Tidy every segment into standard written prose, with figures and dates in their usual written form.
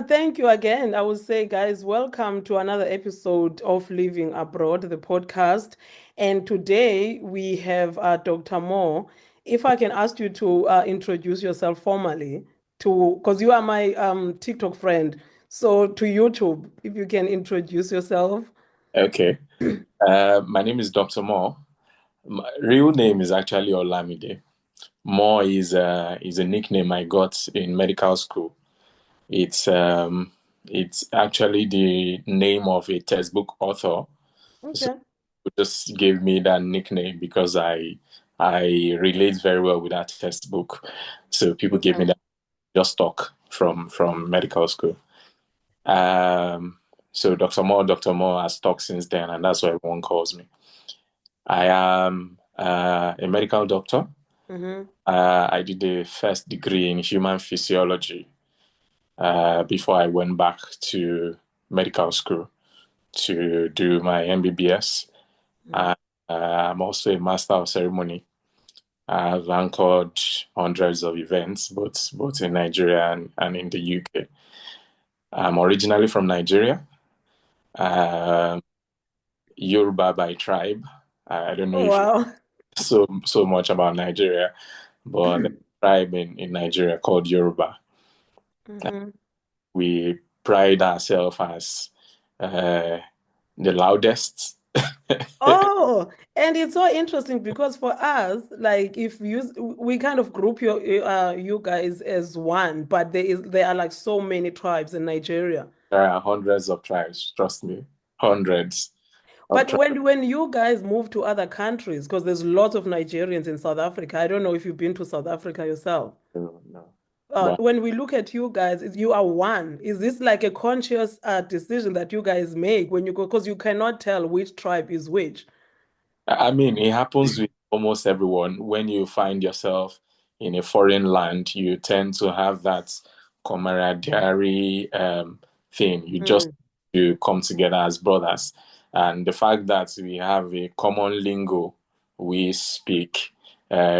Thank you again. I would say, guys, welcome to another episode of Living Abroad, the podcast. And today we have Dr. Moore. If I can ask you to introduce yourself formally because you are my TikTok friend. So to YouTube, if you can introduce yourself. Okay. My name is Dr. Moore. My real name is actually Olamide. Moore is a nickname I got in medical school. It's um it's actually the name of a textbook author. So Okay. it just gave me that nickname because I relate very well with that textbook. So people gave me Okay. that just talk from medical school. Um so Dr. Moore has talked since then, and that's why everyone calls me. I am a medical doctor. Mm-hmm. I did the first degree in human physiology before I went back to medical school to do my MBBS. Uh, I'm also a master of ceremony. I've anchored hundreds of events, both in Nigeria and in the UK. I'm originally from Nigeria, um, Yoruba by tribe. I don't know Oh, if you wow. so much about Nigeria, but the tribe in Nigeria called Yoruba. hmm We pride ourselves as uh, the loudest. Oh, and it's so interesting because for us, like if you we kind of group you guys as one, but there are like so many tribes in Nigeria. There are hundreds of tribes, trust me, hundreds of But tribes. when you guys move to other countries, because there's lots of Nigerians in South Africa. I don't know if you've been to South Africa yourself. No, no. But When we look at you guys, you are one. Is this like a conscious decision that you guys make when you go? Because you cannot tell which tribe is which. I mean, it happens with almost everyone. When you find yourself in a foreign land, you tend to have that camaraderie thing. You just Mm. to come together as brothers. And the fact that we have a common lingo we speak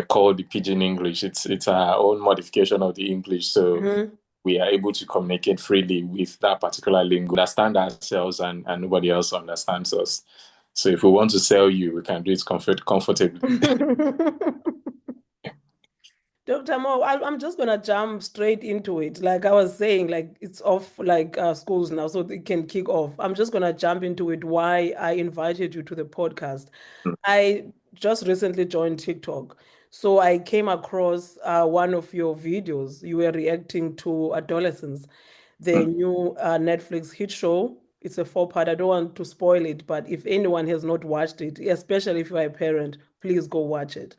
called the Pidgin English, it's our own modification of the English. So Mhm. we are able to communicate freely with that particular lingo, understand ourselves, and nobody else understands us. So if we want to sell you, we can do it comfortably. Dr. Mo, I'm just gonna jump straight into it. Like I was saying, like it's off like schools now, so they can kick off. I'm just gonna jump into it. Why I invited you to the podcast. I just recently joined TikTok, so I came across one of your videos. You were reacting to Adolescence, the new Netflix hit show. It's a four-part. I don't want to spoil it, but if anyone has not watched it, especially if you are a parent, please go watch it.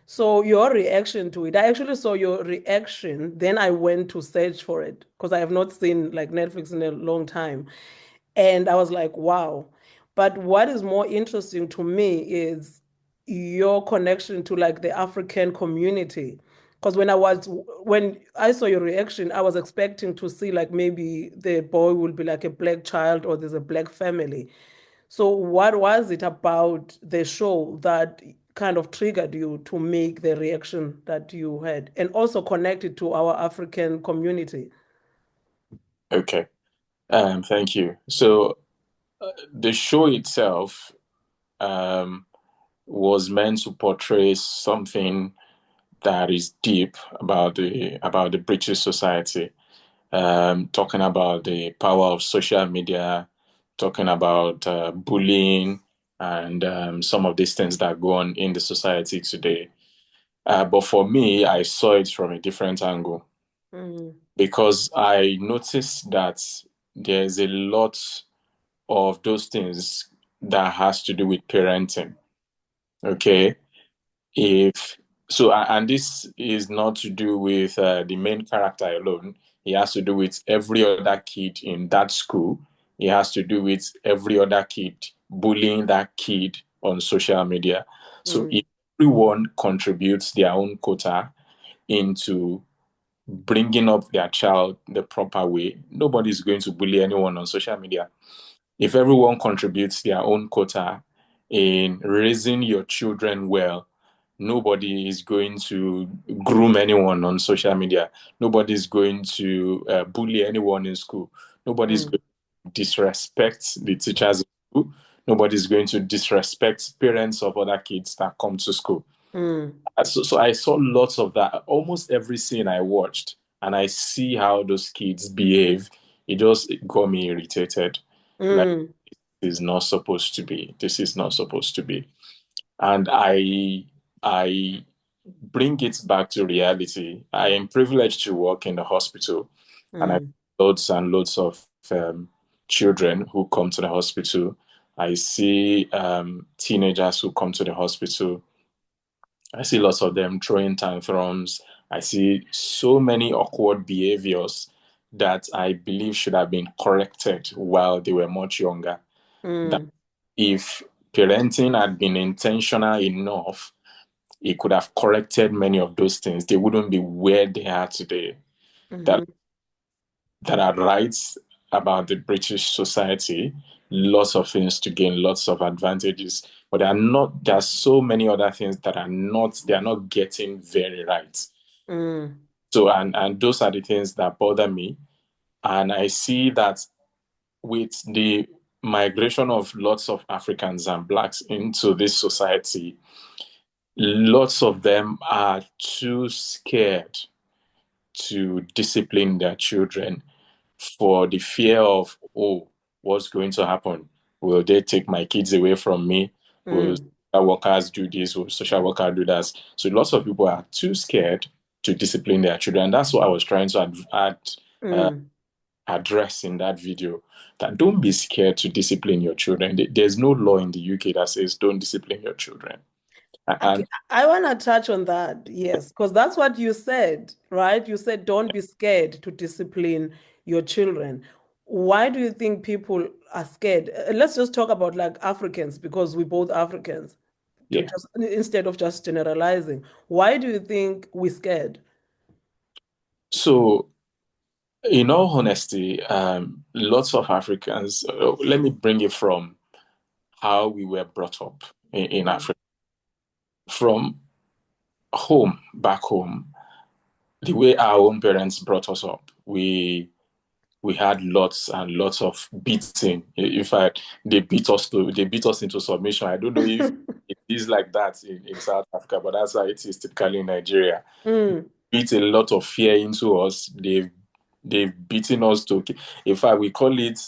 So your reaction to it, I actually saw your reaction, then I went to search for it because I have not seen like Netflix in a long time. And I was like, wow. But what is more interesting to me is your connection to like the African community. Because when I saw your reaction, I was expecting to see like maybe the boy will be like a black child or there's a black family. So, what was it about the show that kind of triggered you to make the reaction that you had and also connect it to our African community? Okay. Thank you. So the show itself um, was meant to portray something that is deep about the British society, talking about the power of social media, talking about bullying and some of these things that go on in the society today. But for me, I saw it from a different angle Mm, because I noticed that there's a lot of those things that has to do with parenting. Okay. If so, and this is not to do with the main character alone. It has to do with every other kid in that school. It has to do with every other kid bullying that kid on social media. So mm, if everyone contributes their own quota into bringing up their child the proper way, nobody's going to bully anyone on social media. If everyone contributes their own quota in raising your children well, Nobody is going to groom anyone on social media. Nobody is going to bully anyone in school. Nobody is mm, going to disrespect the teachers in school. Nobody is going to disrespect parents of other kids that come to school. mm, So I saw lots of that. Almost every scene I watched, and I see how those kids behave. It got me irritated. Like, mm, this is not supposed to be. This is not supposed to be. And I bring it back to reality. I am privileged to work in the hospital, and I mm, loads and loads of children who come to the hospital. I see teenagers who come to the hospital. I see lots of them throwing tantrums. I see so many awkward behaviors that I believe should have been corrected while they were much younger. That mm, if parenting had been intentional enough, it could have corrected many of those things. They wouldn't be where they are today. That mhm, that are right about the British society, lots of things to gain, lots of advantages. But there are so many other things that they are not getting very right. mm, So and those are the things that bother me. And I see that with the migration of lots of Africans and blacks into this society, lots of them are too scared to discipline their children for the fear of, oh, what's going to happen? Will they take my kids away from me? Will mm, social workers do this? Will social worker do that? So lots of people are too scared to discipline their children. And that's what I was trying to mm. address in that video. That don't be scared to discipline your children. There's no law in the UK that says don't discipline your children. Okay, And I want to touch on that, yes, because that's what you said, right? You said don't be scared to discipline your children. Why do you think people are scared? Let's just talk about like Africans because we're both Africans, to yeah. just instead of just generalizing. Why do you think we're scared? So in all honesty, lots of Africans, let me bring it from how we were brought up in Mm, Africa. From home, back home, the way our own parents brought us up, we had lots and lots of beating. In fact, they beat us into submission. I don't know if it is like that in South Africa, but that's how it is typically in Nigeria. mm, Beat a lot of fear into us. They've beaten us to. In fact, we call it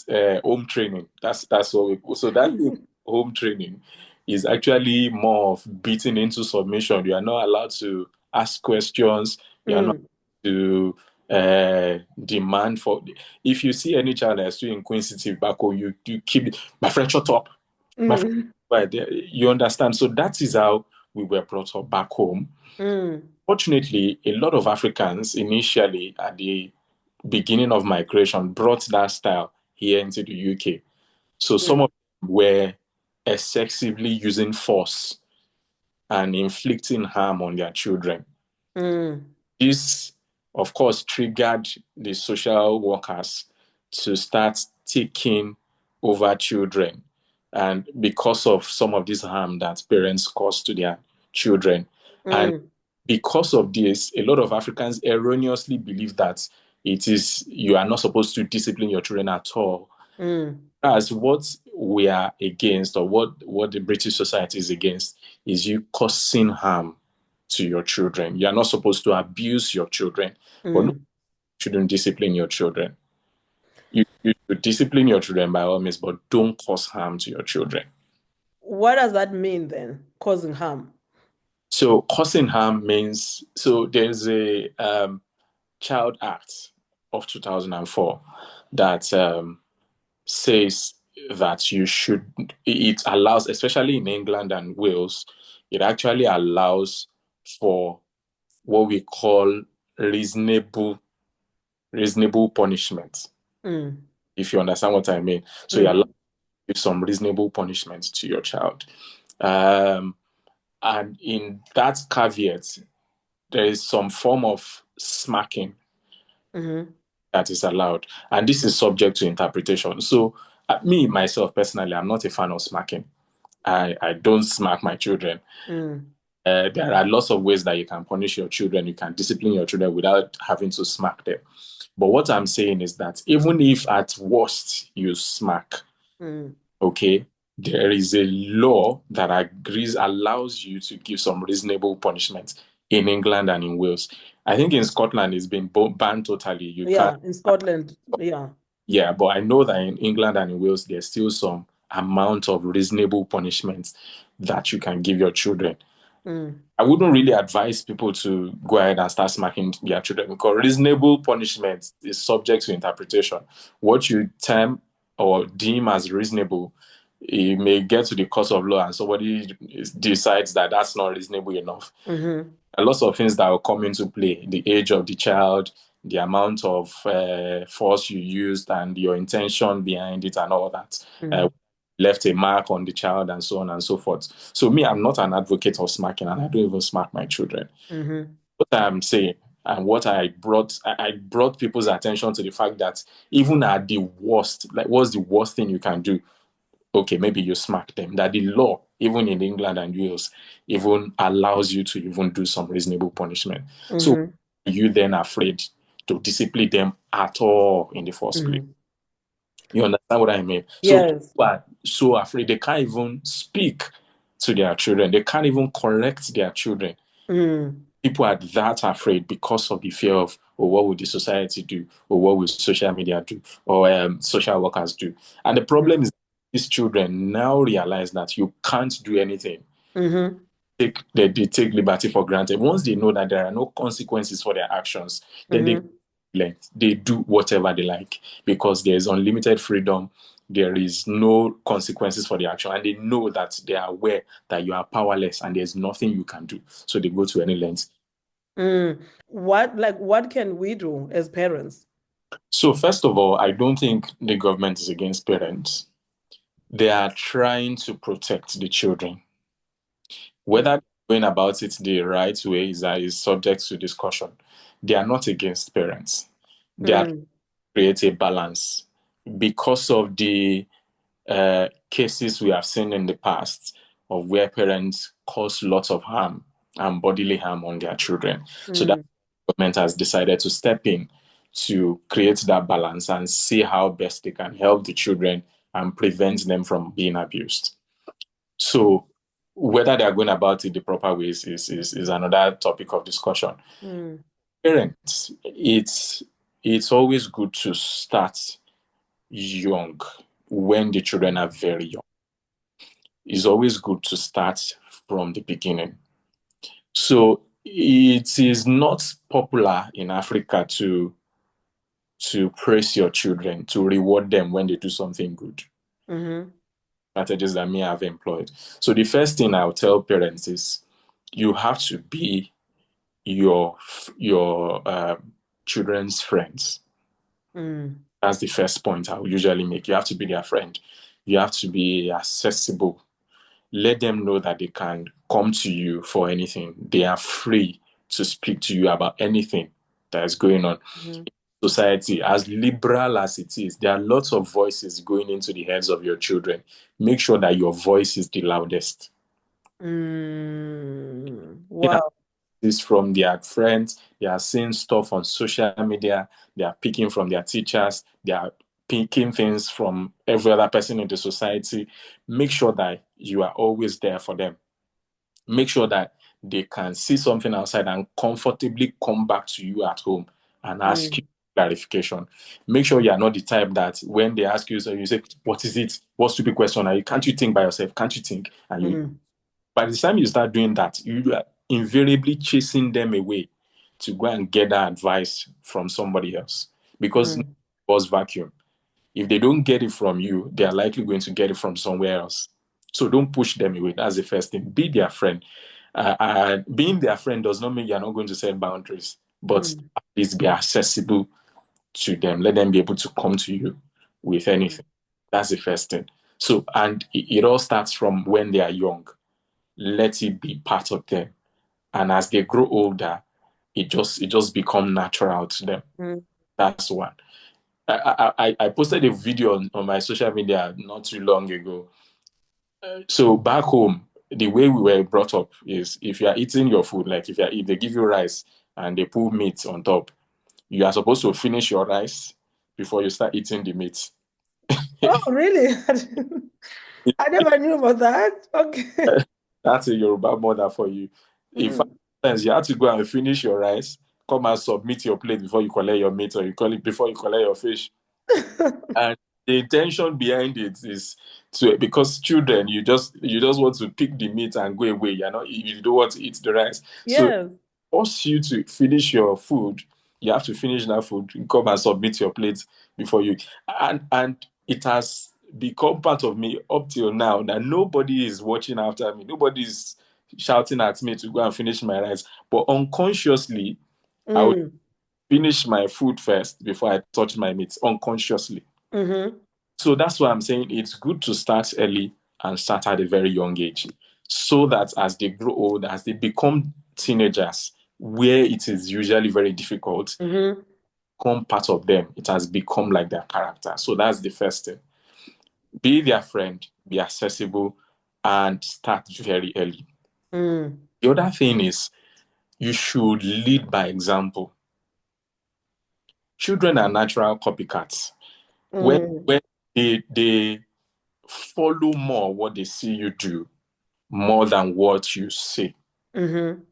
home training. That's what we. So that thing, home training, is actually more of beating into submission. You are not allowed to ask questions. You are not mm, to demand for. If you see any child that's too inquisitive back home, you keep my friend shut up. My friend, mm, right there. You understand? So that is how we were brought up back home. mm, Fortunately, a lot of Africans initially at the beginning of migration brought that style here into the UK. So some mm, of them were excessively using force and inflicting harm on their children. mm, This, of course, triggered the social workers to start taking over children. And because of some of this harm that parents cause to their children. And mm, because of this, a lot of Africans erroneously believe that you are not supposed to discipline your children at all. mm, As what we are against, or what the British society is against, is you causing harm to your children. You are not supposed to abuse your children, but no, you mm. shouldn't discipline your children. You should discipline your children by all means, but don't cause harm to your children. What does that mean then? Causing harm? So causing harm means, so there's a Child Act of 2004 that says that it allows, especially in England and Wales, it actually allows for what we call reasonable punishment, Mm, if you understand what I mean. So you allow mm, some reasonable punishment to your child. Um, and in that caveat, there is some form of smacking mm, that is allowed. And this is subject to interpretation. So, me, myself, personally, I'm not a fan of smacking. I don't smack my children. mm. There are lots of ways that you can punish your children. You can discipline your children without having to smack them. But what I'm saying is that even if at worst you smack, Mm. okay, there is a law that allows you to give some reasonable punishment in England and in Wales. I think in Scotland it's been banned totally. You can't. Yeah, in Scotland. Yeah. Yeah, but I know that in England and in Wales there's still some amount of reasonable punishment that you can give your children. Mm. I wouldn't really advise people to go ahead and start smacking their children because reasonable punishment is subject to interpretation. What you term or deem as reasonable, it may get to the court of law and somebody decides that that's not reasonable enough. Mm-hmm. A lot of things that will come into play: the age of the child, the amount of force you used, and your intention behind it, and all that. Uh, Mm. Left a mark on the child, and so on and so forth. So, me, I'm not an advocate of smacking, and I don't even smack my children. Mm-hmm. What I'm saying and what I brought people's attention to the fact that even at the worst, like, what's the worst thing you can do? Okay, maybe you smack them. That the law, even in England and Wales, even allows you to even do some reasonable punishment. So Mm-hmm. are you then afraid to discipline them at all in the first place? Mm-hmm. You understand what I mean? So Yes. people are so afraid they can't even speak to their children. They can't even correct their children. Mm. People are that afraid because of the fear of, oh, what will the society do? Or what will social media do? Or social workers do? And the problem is these children now realize that you can't do anything. Mm-hmm. They take liberty for granted. Once they know that there are no consequences for their actions, then Mm-hmm. they do whatever they like because there is unlimited freedom. There is no consequences for the action, and they know that they are aware that you are powerless and there's nothing you can do. So they go to any length. Mm. What can we do as parents? So first of all, I don't think the government is against parents. They are trying to protect the children. Whether going about it the right way is subject to discussion. They are not against parents. They are Mm. create a balance because of the cases we have seen in the past of where parents cause lots of harm and bodily harm on their children. So that Mm. government has decided to step in to create that balance and see how best they can help the children and prevent them from being abused. So whether they are going about it the proper ways is another topic of discussion. Mm. Parents, it's always good to start young when the children are very young. It's always good to start from the beginning. So it is not popular in Africa to praise your children, to reward them when they do something good. Mm-hmm. Strategies that me have employed. So the first thing I'll tell parents is you have to be your children's friends. Mm. That's the first point I will usually make. You have to be their friend. You have to be accessible. Let them know that they can come to you for anything. They are free to speak to you about anything that is going on Mm-hmm. in society. As liberal as it is, there are lots of voices going into the heads of your children. Make sure that your voice is the loudest. Mm. You know, Wow. this from their friends, they are seeing stuff on social media, they are picking from their teachers, they are picking things from every other person in the society. Make sure that you are always there for them. Make sure that they can see something outside and comfortably come back to you at home and ask you Mm. clarification. Make sure you are not the type that when they ask you, so you say, "What is it? What stupid question are you? Can't you think by yourself? Can't you think?" And you, Mm. by the time you start doing that, you are invariably chasing them away to go and get that advice from somebody else because Mm. was vacuum. If they don't get it from you, they are likely going to get it from somewhere else. So don't push them away. That's the first thing. Be their friend. Being their friend does not mean you're not going to set boundaries, but Mm. at least be accessible to them. Let them be able to come to you with Mm. anything. That's the first thing. So, and it all starts from when they are young. Let it be part of them. And as they grow older, it just become natural to them. Mm. That's one. I posted a video on my social media not too long ago. So back home, the way we were brought up is if you are eating your food, like if they give you rice and they put meat on top, you are supposed to finish your rice before you start eating the meat. Oh, really? I never knew about that. Okay. That's a Yoruba mother for you. In fact, Mm. sometimes you have to go and finish your rice, come and submit your plate before you collect your meat, or you call it before you collect your fish. And the intention behind it is to because children, you just want to pick the meat and go away. You don't want to eat the rice. So Yes. force you to finish your food. You have to finish that food. You come and submit your plate before you. And it has become part of me up till now that nobody is watching after me. Nobody is shouting at me to go and finish my rice. But unconsciously, I would Mm. finish my food first before I touch my meat. Unconsciously. Mm-hmm. So that's why I'm saying it's good to start early and start at a very young age, so that as they grow old, as they become teenagers, where it is usually very difficult, Mm-hmm. become part of them. It has become like their character. So that's the first thing. Be their friend, be accessible, and start very early. Mm. The other thing is you should lead by example. Children are natural copycats. When Mm. when they follow more what they see you do more than what you say. Mm-hmm.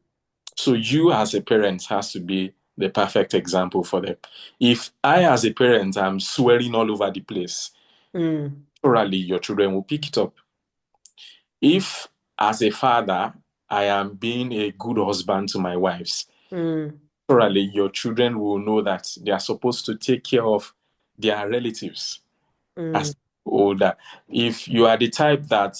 So you as a parent has to be the perfect example for them. If I as a parent am swearing all over the place, Mm. naturally your children will pick it up. If as a father I am being a good husband to my wives, Mm. naturally your children will know that they are supposed to take care of their relatives Mm. as older. If you are the type that,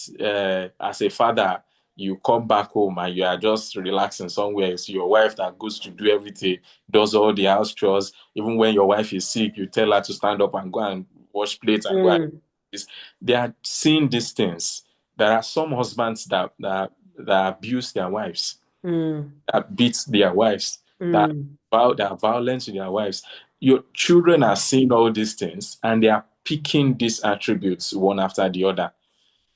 as a father, you come back home and you are just relaxing somewhere, it's your wife that goes to do everything, does all the house chores. Even when your wife is sick, you tell her to stand up and go and wash plates and go and Mm. they are seeing these things. There are some husbands that abuse their wives, Mm. that beat their wives, that Mm. that are violent to their wives. Your children are seeing all these things and they are picking these attributes one after the other.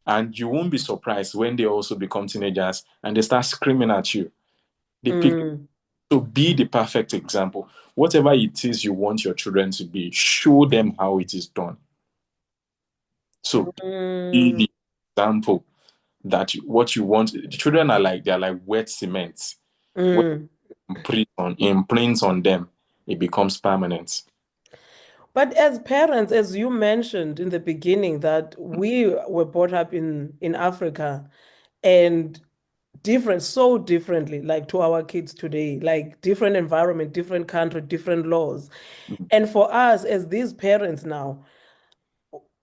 And you won't be surprised when they also become teenagers and they start screaming at you. They pick Mm. to be the perfect example. Whatever it is you want your children to be, show them how it is done. So be Mm. the example that what you want. The children are like they're like wet cement. When Mm. you imprints on them, it becomes permanent. But as parents, as you mentioned in the beginning, that we were brought up in Africa and different, so differently, like to our kids today, like different environment, different country, different laws. And for us as these parents now,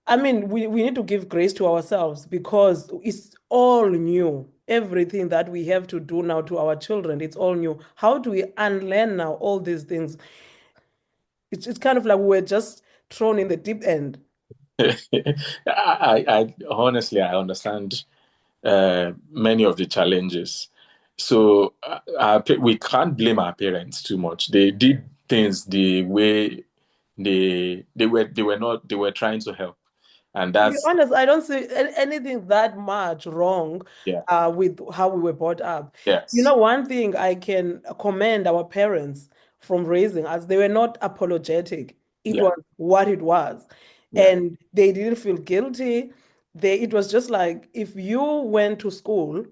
I mean, we need to give grace to ourselves because it's all new. Everything that we have to do now to our children, it's all new. How do we unlearn now all these things? It's kind of like we're just thrown in the deep end. I honestly I understand many of the challenges. So we can't blame our parents too much. They did things the way they were trying to help, and To be that's honest, I don't see anything that much wrong yeah, with how we were brought up. You yes, know, one thing I can commend our parents from raising us, they were not apologetic. It yeah, was what it was. yeah, And they didn't feel guilty. It was just like if you went to school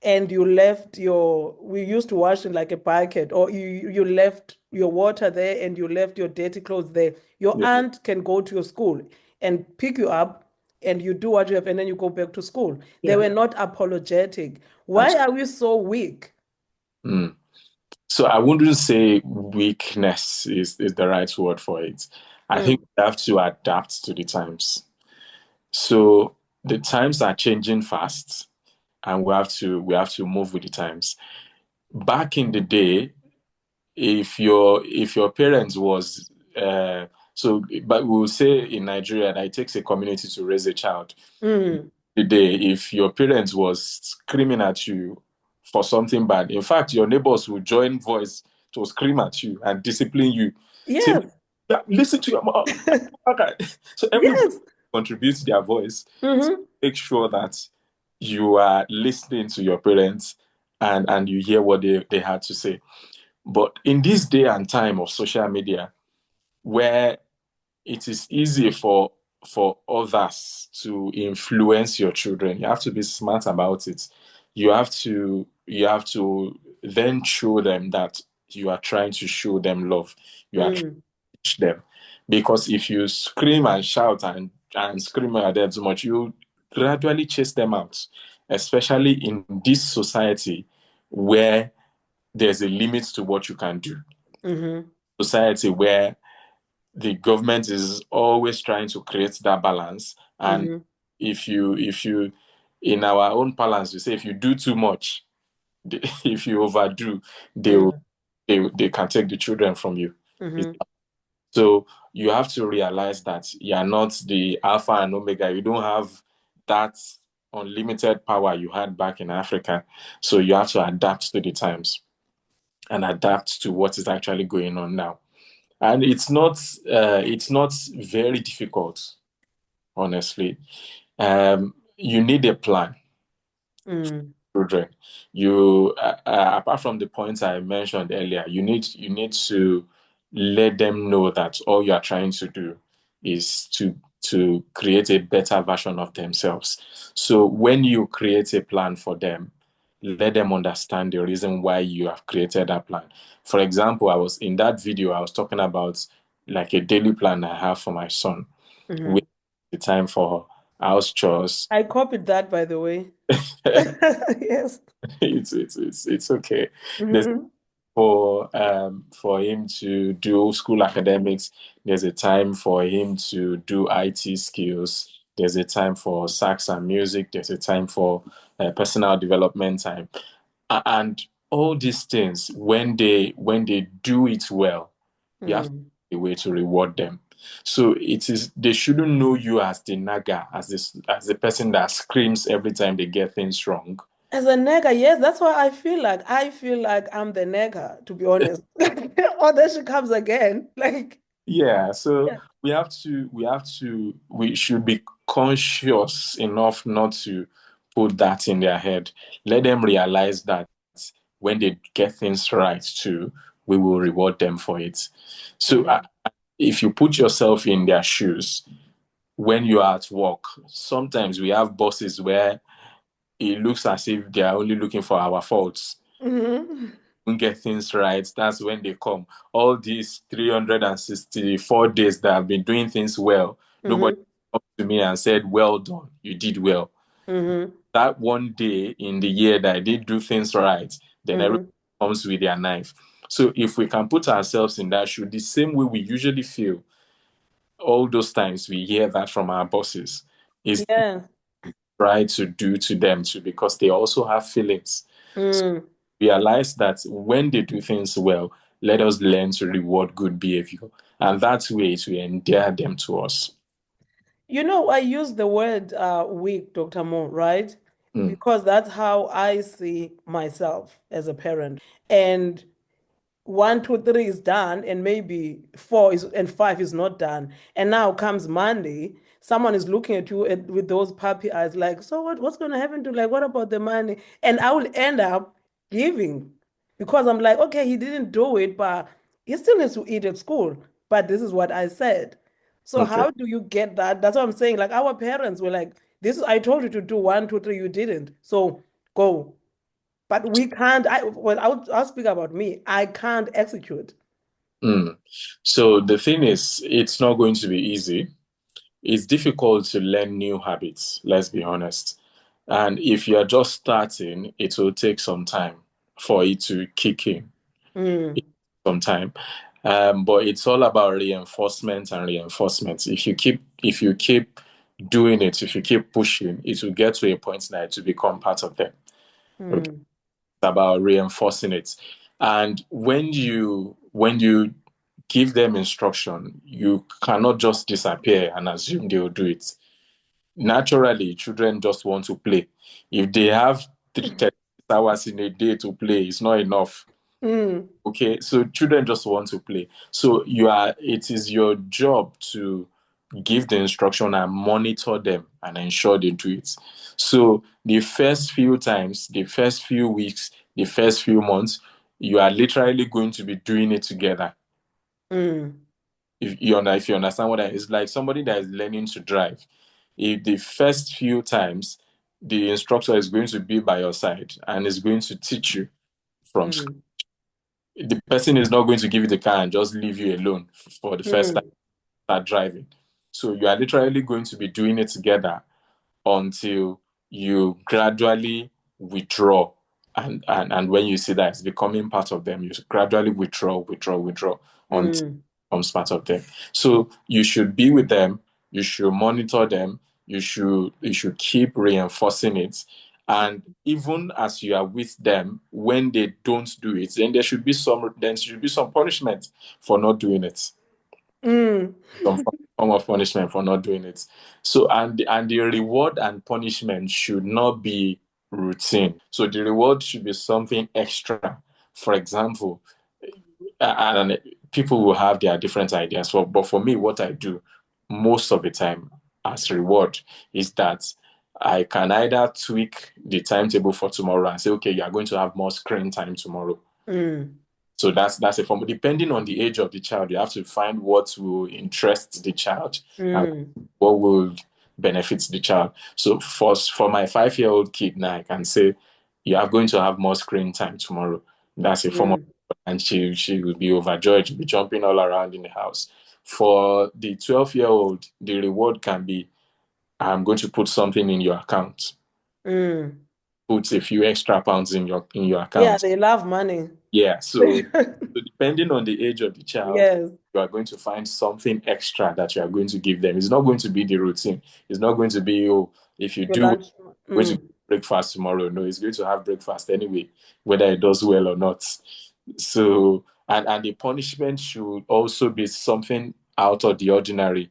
and you left your we used to wash in like a bucket or you left your water there and you left your dirty clothes there, your yeah, aunt can go to your school and pick you up and you do what you have and then you go back to school. They yeah. were not apologetic. Why Absolutely. are we so weak? Mm. So I wouldn't say weakness is the right word for it. I think Mm. we have to adapt to the times. So the times are changing fast, and we have to move with the times. Back in the day, if your parents was but we'll say in Nigeria that it takes a community to raise a child. Mm. The day if your parents was screaming at you for something bad, in fact your neighbors will join voice to scream at you and discipline you. Say, Yes. "Yeah, listen to your mom." Okay. So everybody Yes. contributes their voice to Hmm. make sure that you are listening to your parents and you hear what they had to say. But in this day and time of social media, where it is easy for others to influence your children, you have to be smart about it. You have to then show them that you are trying to show them love. You are trying Mm, to teach them. Because if you scream and shout and scream at them too much, you gradually chase them out, especially in this society where there's a limit to what you can do. mm-hmm, Society where the government is always trying to create that balance. And mm-hmm, if you in our own balance, we say if you do too much, if you overdo, they will, mm, they can take the children from you. mm-hmm, So you have to realize that you are not the alpha and omega. You don't have that unlimited power you had back in Africa. So you have to adapt to the times and adapt to what is actually going on now. And it's not very difficult, honestly. You need a plan, mm, children. Apart from the points I mentioned earlier, you need to let them know that all you are trying to do is to create a better version of themselves. So when you create a plan for them, let them understand the reason why you have created that plan. For example, I was in that video, I was talking about like a daily plan I have for my son, with mm-hmm. the time for house chores. I copied that, by the way. Yes. It's okay. There's Mm-hmm, for him to do school academics. There's a time for him to do IT skills. There's a time for sax and music. There's a time for personal development time. And all these things, when they do it well, you have mm. a way to reward them. So they shouldn't know you as the naga, as the person that screams every time they get things wrong. As a nigger, yes, that's why I feel like I'm the nigger, to be honest. Or then she comes again. Like, Yeah, so yeah. we should be conscious enough not to put that in their head. Let them realize that when they get things right too, we will reward them for it. So Mm-hmm. if you put yourself in their shoes when you are at work, sometimes we have bosses where it looks as if they are only looking for our faults. Mm-hmm. We get things right, that's when they come. All these 364 days that I've been doing things well, nobody Mm-hmm. come to me and said, "Well done, you did well." Mm-hmm. That one day in the year that I did do things right, then everyone Mm-hmm. comes with their knife. So if we can put ourselves in that shoe, the same way we usually feel, all those times we hear that from our bosses, is Yeah. try to do to them too, because they also have feelings. So Mm. realize that when they do things well, let us learn to reward good behavior. And that's way to endear them to us. I use the word weak, Dr. Mo, right? Mm, Because that's how I see myself as a parent. And one, two, three is done, and maybe four is and five is not done. And now comes Monday, someone is looking at you with those puppy eyes, like, so what's going to happen to, like, what about the money? And I will end up giving because I'm like, okay, he didn't do it, but he still needs to eat at school. But this is what I said. So okay. how do you get that? That's what I'm saying. Like our parents were like, this is I told you to do one, two, three, you didn't. So go. But we can't. I'll speak about me. I can't execute. Mm. So the thing is, it's not going to be easy. It's difficult to learn new habits, let's be honest. And if you're just starting, it will take some time for it to kick in. Mm, Some time. But it's all about reinforcement and reinforcement. If you keep doing it, if you keep pushing, it will get to a point that it will become part of them. Okay? mm, It's about reinforcing it. And when you give them instruction, you cannot just disappear and assume they will do it. Naturally, children just want to play. If they have 36 hours in a day to play, it's not enough. mm, Okay, so children just want to play. So it is your job to give the instruction and monitor them and ensure they do it. So the first few times, the first few weeks, the first few months, you are literally going to be doing it together. Mm. If you understand what I, it's like somebody that is learning to drive. If the first few times, the instructor is going to be by your side and is going to teach you from scratch. Mm. The person is not going to give you the car and just leave you alone for the first time Mm. start driving. So you are literally going to be doing it together until you gradually withdraw. And when you see that it's becoming part of them, you gradually withdraw until Mm. it becomes part of them. So you should be with them, you should monitor them, you should keep reinforcing it. And even as you are with them, when they don't do it, then there should be some punishment for not doing it, Mm. some form of punishment for not doing it. So and the reward and punishment should not be routine. So the reward should be something extra. For example, and people will have their different ideas. But for me, what I do most of the time as reward is that I can either tweak the timetable for tomorrow and say, okay, you are going to have more screen time tomorrow. Mm. So that's a form. Depending on the age of the child, you have to find what will interest the child and Mm. what will benefit the child. So for my 5-year-old kid now, I can say you are going to have more screen time tomorrow. That's a form of, Mm. and she will be overjoyed. She'll be jumping all around in the house. For the 12-year-old, the reward can be, I'm going to put something in your account. Mm. Put a few extra pounds in your Yeah, account. they love money. Yeah, so depending on the age of the child, Yes, you are going to find something extra that you are going to give them. It's not going to be the routine. It's not going to be, oh, if you your do, lunch. going to Mm. breakfast tomorrow. No, it's going to have breakfast anyway, whether it does well or not. So, and the punishment should also be something out of the ordinary.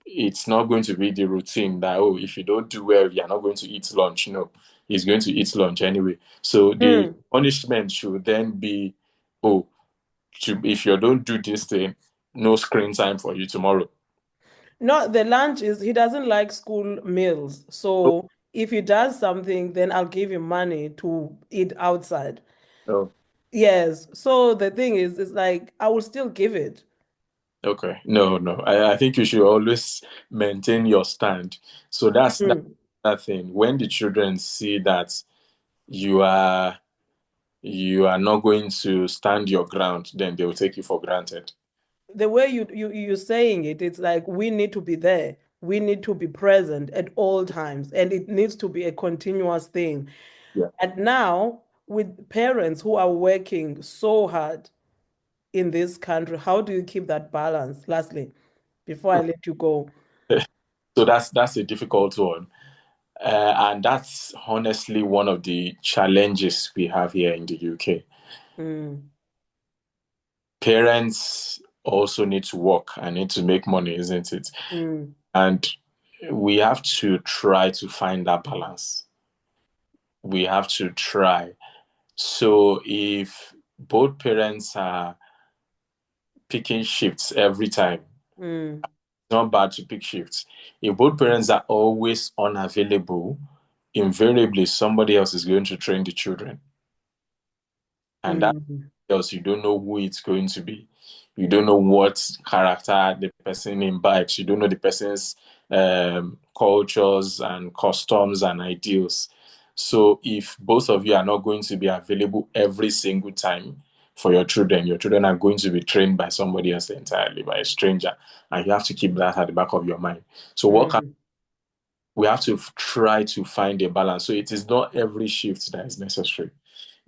It's not going to be the routine that, oh, if you don't do well, you're not going to eat lunch. No, he's going to eat lunch anyway. So the Mm. punishment should then be, oh, if you don't do this thing, no screen time for you tomorrow. No, the lunch is he doesn't like school meals. So if he does something, then I'll give him money to eat outside. Oh, Yes. So the thing is, it's like I will still give it. okay. No, no. I think you should always maintain your stand. So that's Mm. that thing. When the children see that you are you are not going to stand your ground, then they will take you for granted. The way you're saying it, it's like we need to be there. We need to be present at all times, and it needs to be a continuous thing. Yeah. And now, with parents who are working so hard in this country, how do you keep that balance? Lastly, before I let you go. So that's a difficult one. And that's honestly one of the challenges we have here in the UK. Mm. Parents also need to work and need to make money, isn't it? Mm. And we have to try to find that balance. We have to try. So if both parents are picking shifts every time, Mm. it's not bad to pick shifts. If both parents are always unavailable, invariably somebody else is going to train the children. And that Mm. else, you don't know who it's going to be. You don't know what character the person imbibes. You don't know the person's cultures and customs and ideals. So if both of you are not going to be available every single time for your children are going to be trained by somebody else entirely, by a stranger. And you have to keep that at the back of your mind. So Mm. we have to try to find a balance. So it is not every shift that is necessary.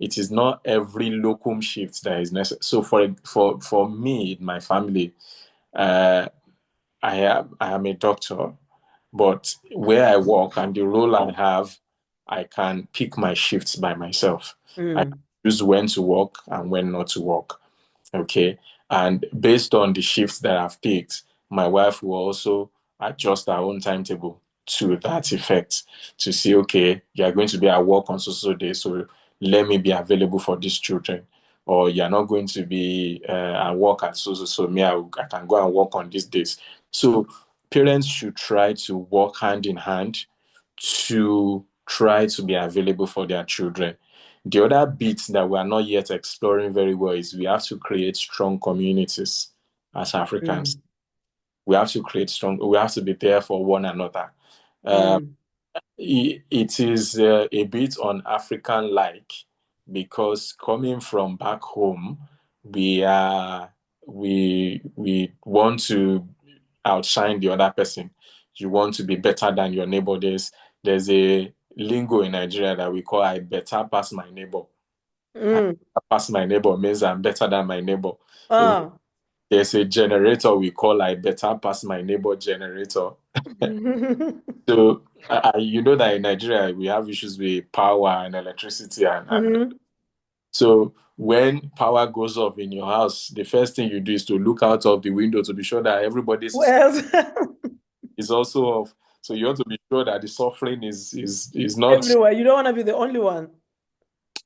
It is not every locum shift that is necessary. So for me, in my family, uh, I am a doctor, but where I work and the role I have, I can pick my shifts by myself. I Mm. choose when to work and when not to work. Okay. And based on the shifts that I've picked, my wife will also adjust her own timetable to that effect to see, okay, you are going to be at work on so day, so let me be available for these children. Or you're not going to be at work at so me, I can go and work on these days. So parents should try to work hand in hand to try to be available for their children. The other bit that we are not yet exploring very well is we have to create strong communities as Africans. Mm, We have to create strong, we have to be there for one another. Uh, mm, it is a bit on African like because coming from back home, we are we want to outshine the other person. You want to be better than your neighbor. There's a lingo in Nigeria that we call I better pass my neighbor. I mm. pass my neighbor means I'm better than my neighbor. Ah. There's a generator we call I better pass my neighbor generator. So you know that in Nigeria we have issues with power and electricity and Mhm. so when power goes off in your house, the first thing you do is to look out of the window to be sure that everybody's Well, is also off. So you want to be sure that the suffering is not. everywhere. You don't want to be the only one.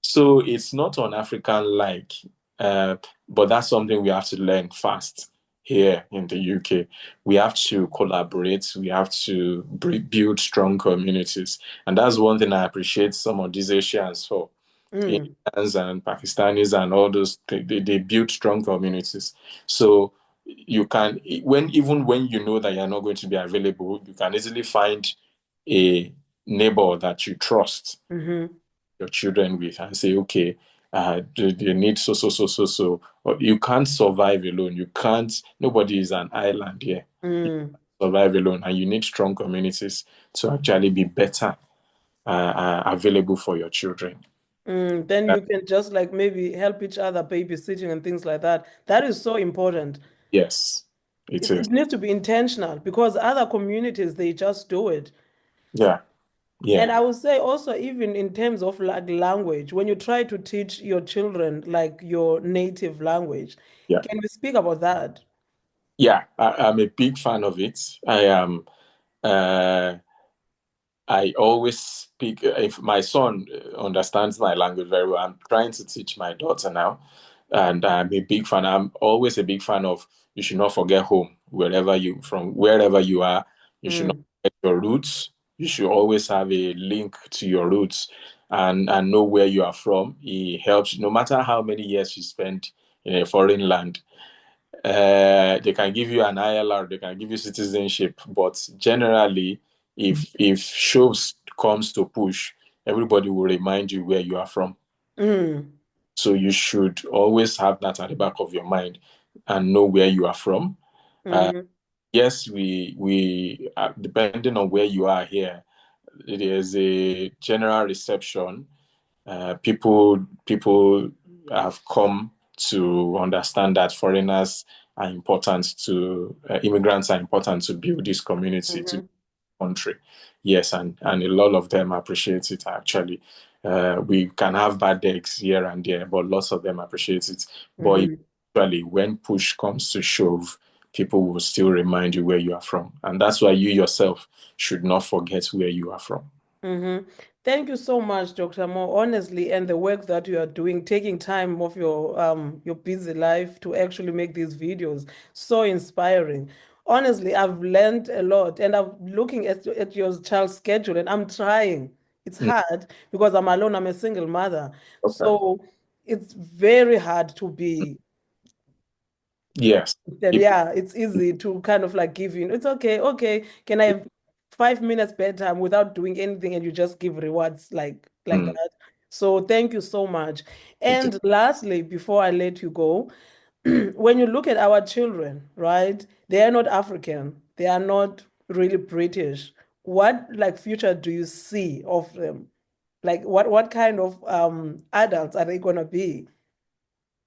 So it's not on African like, uh, but that's something we have to learn fast here in the UK. We have to collaborate. We have to build strong communities, and that's one thing I appreciate some of these Asians for. Mm, Indians and Pakistanis and all those they build strong communities. So you can even when you know that you're not going to be available, you can easily find a neighbor that you trust hmm your children with and say, okay, they need so. But you can't survive alone. You can't. Nobody is an island here. You mm, can't survive alone, and you need strong communities to actually be better available for your children. mm. Then you can just like maybe help each other, babysitting and things like that. That is so important. Yes, it It is. needs to be intentional because other communities, they just do it. Yeah, And yeah, I would say also, even in terms of like language, when you try to teach your children like your native language, yeah, can we speak about that? yeah. I'm a big fan of it. I am. Uh, I always speak. If my son understands my language very well, I'm trying to teach my daughter now, and I'm a big fan. I'm always a big fan of. You should not forget home wherever you are. You should not Mm, forget your roots. You should always have a link to your roots and know where you are from. It helps no matter how many years you spend in a foreign land. They can give you an ILR, they can give you citizenship, but generally, if shows comes to push, everybody will remind you where you are from. mm, So you should always have that at the back of your mind and know where you are from. Uh, mm, yes, we depending on where you are here, it is a general reception. People have come to understand that foreigners are important to immigrants are important to build this community to mhm, country. Yes, and a lot of them appreciate it actually. We can have bad days here and there, but lots of them appreciate it. But mhm. eventually, when push comes to shove, people will still remind you where you are from, and that's why you yourself should not forget where you are from. Thank you so much, Dr. Mo, honestly, and the work that you are doing, taking time off your busy life to actually make these videos, so inspiring. Honestly, I've learned a lot, and I'm looking at your child's schedule, and I'm trying. It's Mm, hard because I'm alone. I'm a single mother, okay. so it's very hard to be. Yes. Then yeah, it's easy to kind of like give in. It's okay, okay. Can I have 5 minutes bedtime without doing anything and you just give rewards like Mm, that? So thank you so much. it is. And lastly, before I let you go, when you look at our children, right? They are not African. They are not really British. What like future do you see of them? Like what kind of adults are they gonna be?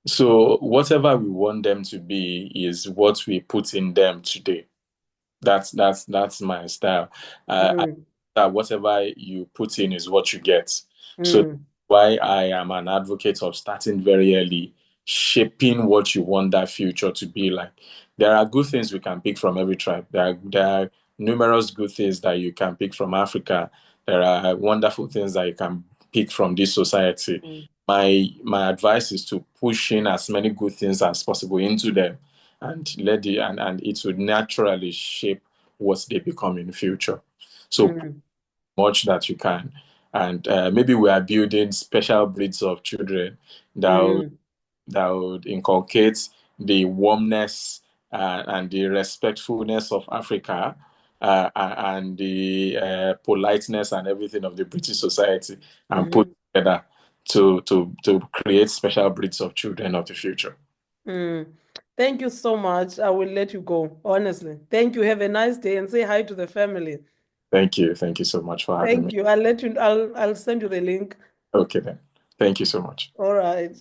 So whatever we want them to be is what we put in them today. That's my style. I Mm, that whatever you put in is what you get. So mm, why I am an advocate of starting very early, shaping what you want that future to be like. There are good things we can pick from every tribe. There are numerous good things that you can pick from Africa. There are wonderful things that you can pick from this society. mm, My advice is to push in as many good things as possible into them and let the and it would naturally shape what they become in the future. So Mm, much that you can. And maybe we are building special breeds of children that would, mm, that would inculcate the warmness and the respectfulness of Africa, and the politeness and everything of the British society, and put mhm, together to create special breeds of children of the future. mm. Thank you so much. I will let you go, honestly. Thank you. Have a nice day and say hi to the family. Thank you. Thank you so much for having me. Thank you. I'll let you, I'll send you the link. Okay, then. Thank you so much. All right.